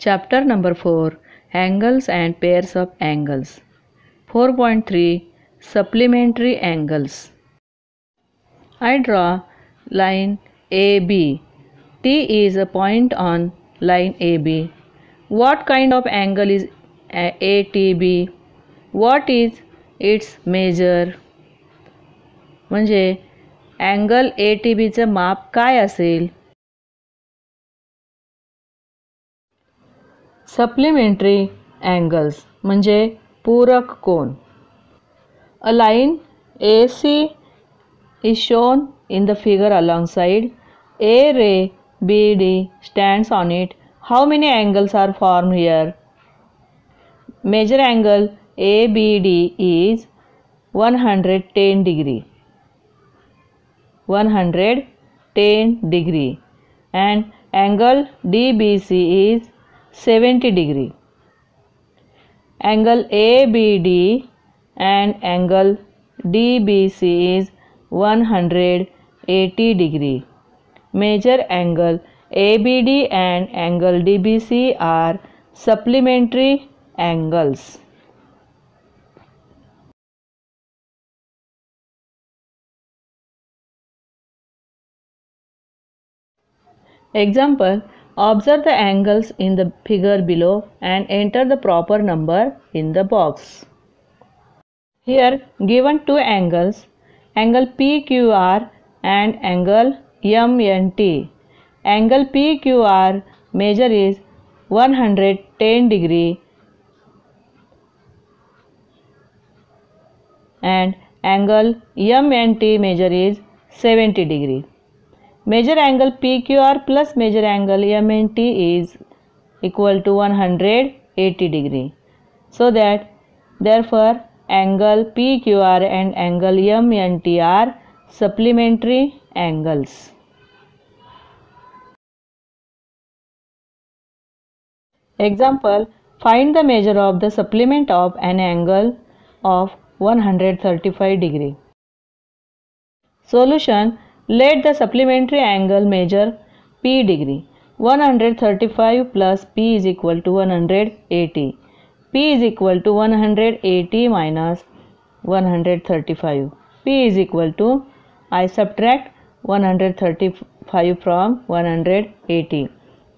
Chapter number 4, Angles and Pairs of Angles. 4.3, Supplementary Angles. I draw line AB. T is a point on line AB. What kind of angle is ATB? What is its measure? म्हणजे angle ATB चे माप काय असेल? Supplementary angles म्हणजे पूरक कोन. A line AC is shown in the figure alongside A ray BD stands on it. How many angles are formed here? Major angle ABD is 110 degree. 110 degree and angle DBC is 70 degree. Angle ABD and angle DBC is 180 degree. Major angle ABD and angle DBC are supplementary angles. Example: observe the angles in the figure below and enter the proper number in the box. Here given two angles, angle PQR and angle MNT. Angle PQR measure is 110 degree and angle MNT measure is 70 degree. Measure angle PQR plus measure angle MNT is equal to 180 degree. So that therefore angle PQR and angle MNT are supplementary angles. Example: find the measure of the supplement of an angle of 135 degree. Solution: let the supplementary angle measure P degree. 135 plus P is equal to 180. P is equal to 180 minus 135. P is equal to, I subtract 135 from 180.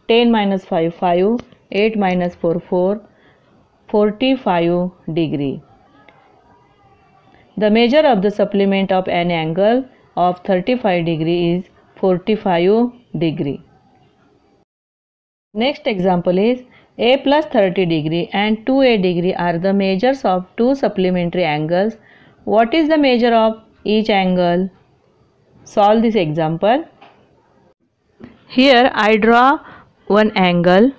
10 minus 5, 5. 8 minus 4, 4. 45 degree. The measure of the supplement of an angle of 35 degree is 45 degree. Next example is A plus 30 degree and 2A degree are the measures of two supplementary angles. What is the measure of each angle? Solve this example. Here I draw one angle.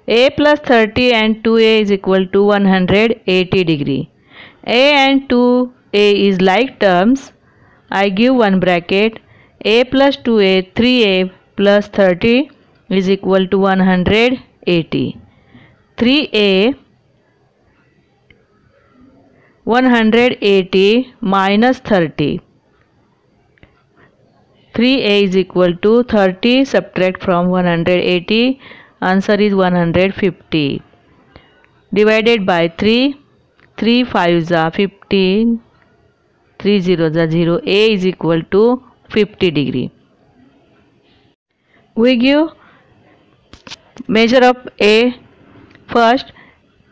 A plus 30 and 2A is equal to 180 degree. A and 2A is like terms. I give one bracket. A plus 2A, 3A plus 30 is equal to 180. 3A 180 minus 30. 3A is equal to 30 subtract from 180. Answer is 150. Divided by 3. 3 5s are 15. 3 zeros are 0. A is equal to 50 degree. We give measure of A. First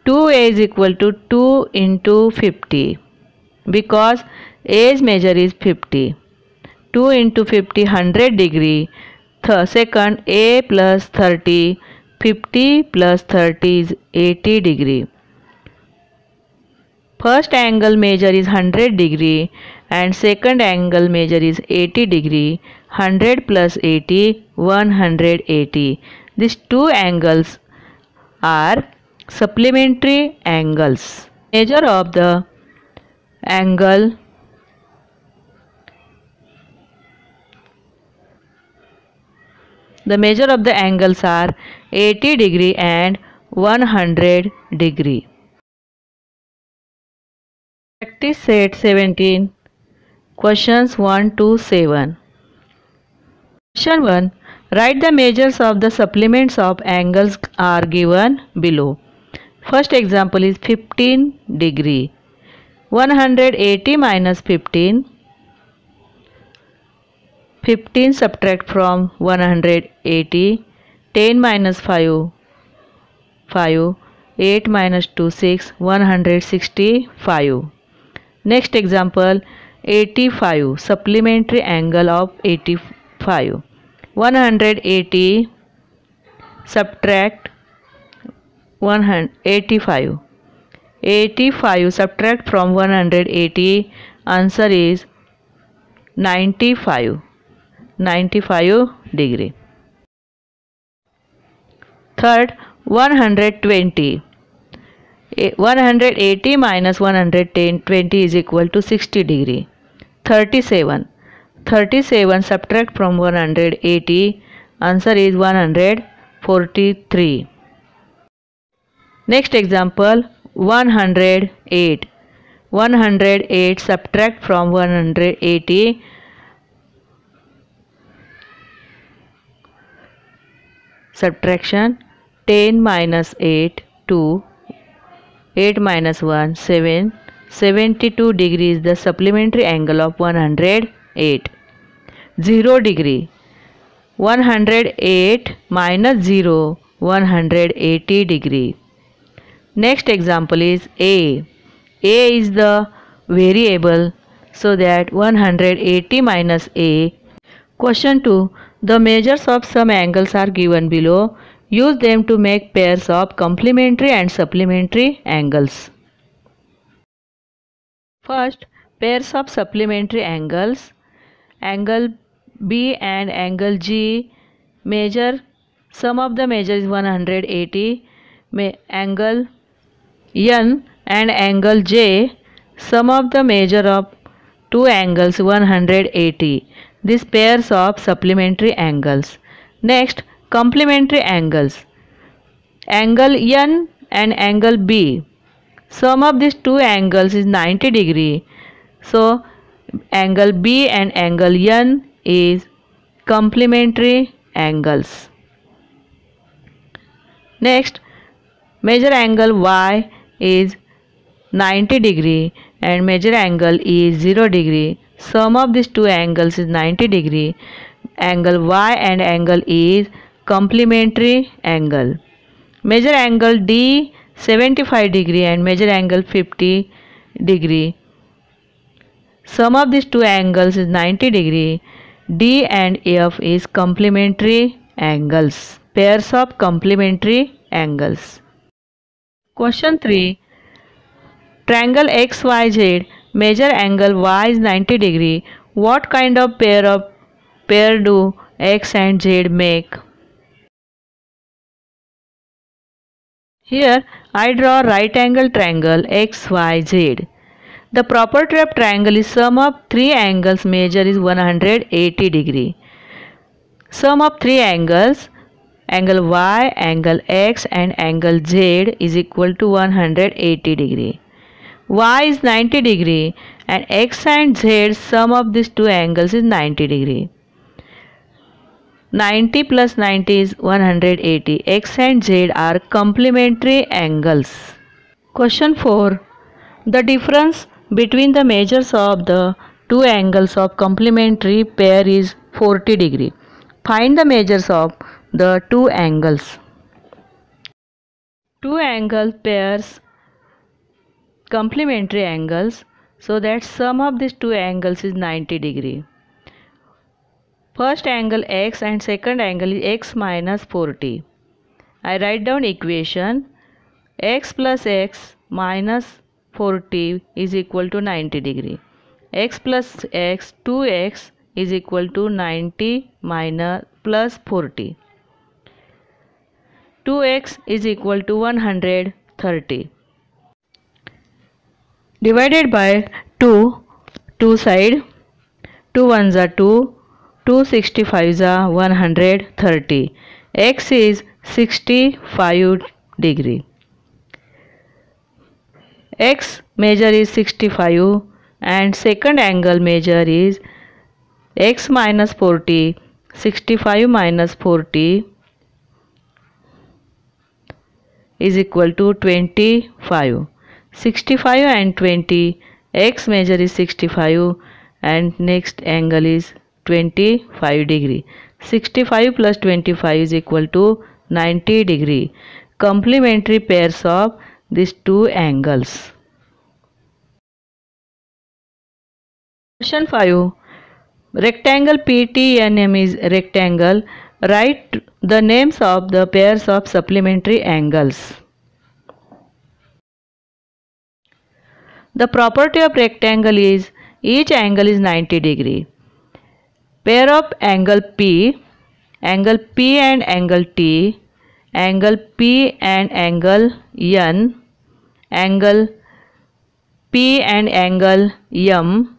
2A is equal to 2 into 50 because A's measure is 50. 2 into 50 100 degree. Second A plus 30, 50 plus 30 is 80 degree. First angle measure is 100 degree and second angle measure is 80 degree. 100 plus 80, 180. These two angles are supplementary angles. Measure of the angle of the angles are 80 degree and 100 degree. Practice set 17. Questions 1 to 7. Question 1. Write the measures of the supplements of angles are given below. First example is 15 degree. 180 minus 15. 15 subtract from 180. 10 minus 5. 5. 8 minus 2 6. 165. Next example 85. Supplementary angle of 85. 180 subtract 185. 85 subtract from 180. Answer is 95. 95 degree. Third, 120. 180 minus 120 is equal to 60 degree. 37. 37 subtract from 180. Answer is 143. Next example 108. 108 subtract from 180. Subtraction 10 minus 8 2. 8 minus 1 7. 72 degree is the supplementary angle of 108. 0 degree. 108 minus 0. 180 degree. Next example is A. A is the variable, so that 180 minus A. Question 2. The measures of some angles are given below. Use them to make pairs of complementary and supplementary angles. First, pairs of supplementary angles. Angle B and angle G measure. Sum of the measure is 180. Angle N and angle J. Sum of the measure of two angles 180. These pairs of supplementary angles. Next, complementary angles. Angle N and angle B. Sum of these two angles is 90 degree. So, angle B and angle N is complementary angles. Next, measure angle Y is 90 degree and measure angle E is 0 degree. Sum of these two angles is 90 degree. Angle Y and angle E is complementary angle. Measure angle D 75 degree and measure angle 50 degree. Sum of these two angles is 90 degree. D and F is complementary angles. Pairs of complementary angles. Question 3. Triangle XYZ. Measure angle Y is 90 degree. What kind of pair do X and Z make? Here I draw right angle triangle XYZ. The property of triangle is sum of three angles measure is 180 degree. Sum of three angles, angle Y, angle X and angle Z is equal to 180 degree. Y is 90 degree and X and Z sum of these two angles is 90 degree. 90 plus 90 is 180. X and Z are complementary angles. Question 4. The difference between the measures of the two angles of complementary pair is 40 degree. Find the measures of the two angles. Two angle pairs complementary angles, so that sum of these two angles is 90 degree. First angle X and second angle is X minus 40. I write down equation. X plus X minus 40 is equal to 90 degree. X plus X 2X is equal to 90 minus plus 40. 2X is equal to 130. Divided by 2 side. 2 ones are 2. 2 65s are 130. X is 65 degree. X measure is 65 and second angle measure is X minus 40. 65 minus 40 is equal to 25. 65 and 20, x measure is 65 and next angle is 25 degree. 65 plus 25 is equal to 90 degree. Complementary pairs of these two angles. Question 5. Rectangle PTNM is rectangle. Write the names of the pairs of supplementary angles. The property of rectangle is each angle is 90 degree. Pair of angle P and angle T, angle P and angle N, angle P and angle M.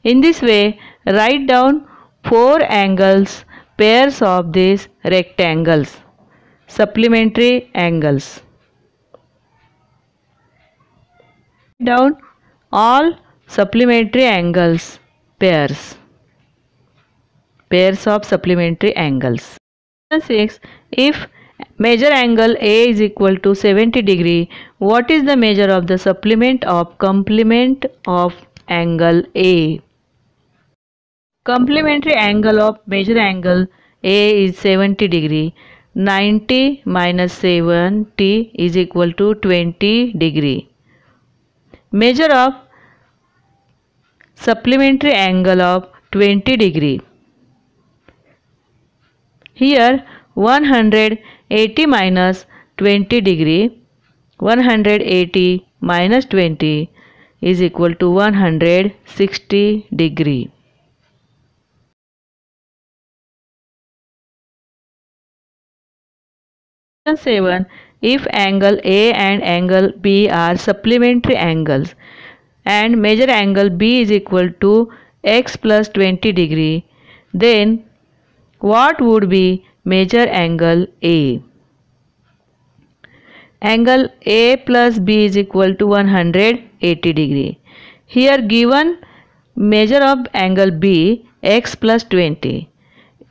In this way, write down 4 angles, pairs of these rectangles, supplementary angles. Write down all supplementary angles, pairs of supplementary angles. 6. If measure angle A is equal to 70 degree, what is the measure of the complement of angle A? Complementary angle of measure angle A is 70 degree. 90 minus 70 is equal to 20 degree. Measure of supplementary angle of 20 degree. Here 180 minus 20 degree. 180 minus 20 is equal to 160 degree. 7. If angle A and angle B are supplementary angles and measure angle B is equal to x plus 20 degree, then what would be measure angle A? Angle A plus B is equal to 180 degree. Here given measure of angle B, x plus 20.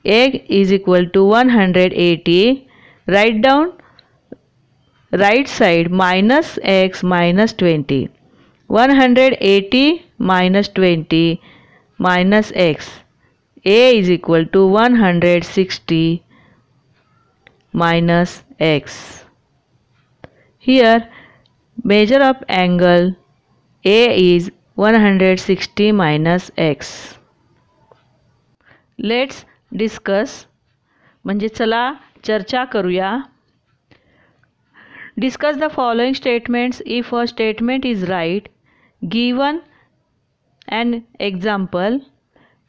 A is equal to 180. Write down right side minus x minus 20. 180 minus 20 minus x. A is equal to 160 minus x. Here measure of angle A is 160 minus x. Let's discuss. म्हणजे चला चर्चा करूया. Discuss the following statements. If a statement is right, given an example.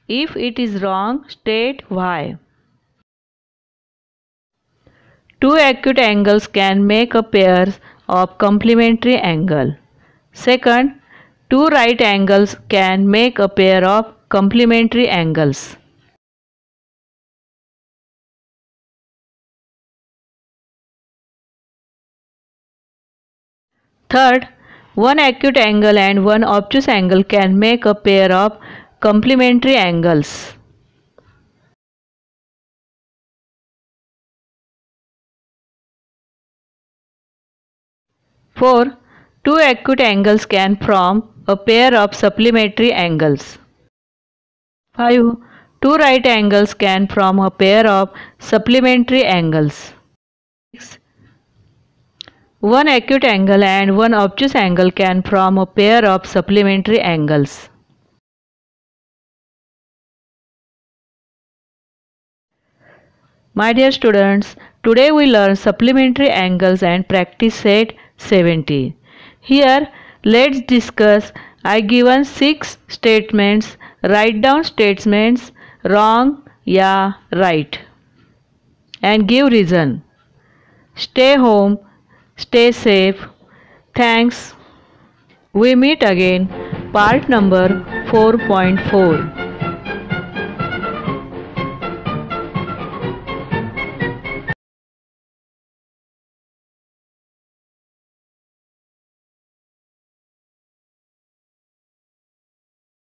If it is wrong, state why. Two acute angles can make a pair of complementary angle. Second, two right angles can make a pair of complementary angles. Third, one acute angle and one obtuse angle can make a pair of complementary angles. Four, two acute angles can form a pair of supplementary angles. 5. Two right angles can form a pair of supplementary angles. 6. One acute angle and one obtuse angle can form a pair of supplementary angles. My dear students, today we learn supplementary angles and practice set 17. Here, let's discuss. I given 6 statements. Write down statements wrong, yeah, right, and give reason. Stay home. Stay safe. Thanks. We meet again. Part number 4.4.